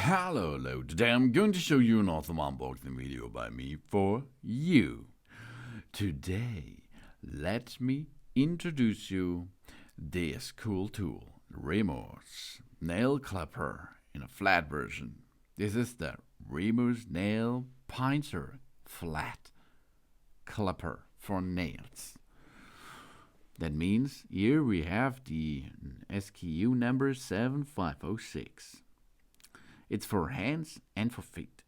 Hello, today I'm going to show you an awesome unboxing video by me for you. Today, let me introduce you this cool tool, Remos nail clipper in a flat version. This is the Remos nail pincer flat clipper for nails. That means here we have the SKU number 7506. It's for hands and for feet.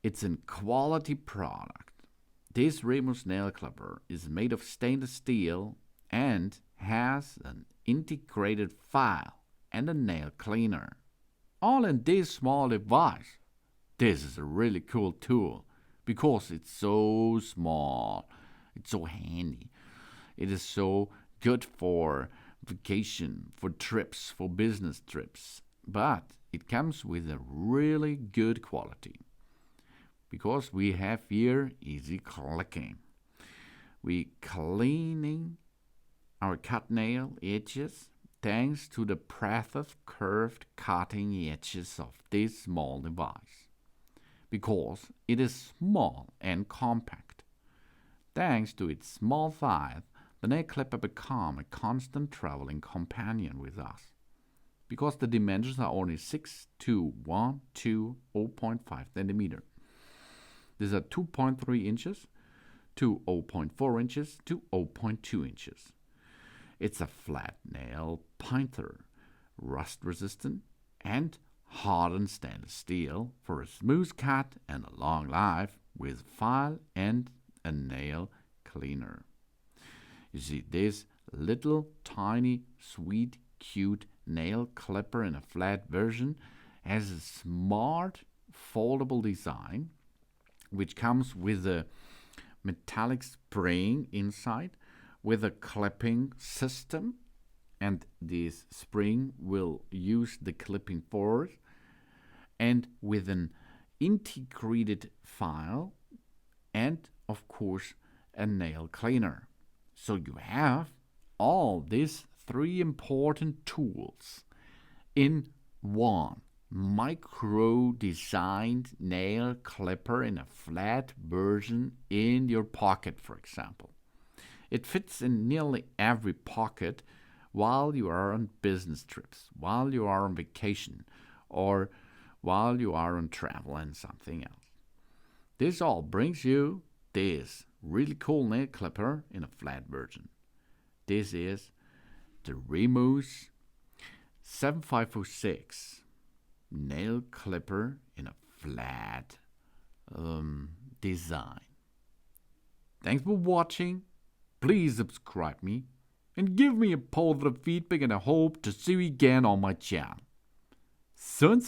It's a quality product. This Remos nail clipper is made of stainless steel and has an integrated file and a nail cleaner, all in this small device. This is a really cool tool because it's so small, it's so handy. It is so good for vacation, for trips, for business trips. But it comes with a really good quality because we have here easy clicking. We cleaning our cut nail edges thanks to the precious curved cutting edges of this small device because it is small and compact. Thanks to its small size, the nail clipper become a constant traveling companion with us, because the dimensions are only 6 to 1 to 0.5 centimeter. These are 2.3 inches to 0.4 inches to 0.2 inches. It's a flat nail pincer, rust resistant and hardened stainless steel for a smooth cut and a long life with file and a nail cleaner. You see, this little tiny sweet cute nail clipper in a flat version has a smart foldable design which comes with a metallic spring inside with a clipping system, and this spring will use the clipping force, and with an integrated file and of course a nail cleaner. So you have all these three important tools in one micro-designed nail clipper in a flat version in your pocket, for example. It fits in nearly every pocket while you are on business trips, while you are on vacation, or while you are on travel and something else. This all brings you this really cool nail clipper in a flat version. This is the Remos 7506 nail clipper in a flat design. Thanks for watching. Please subscribe me and give me a positive feedback, and I hope to see you again on my channel. Soon.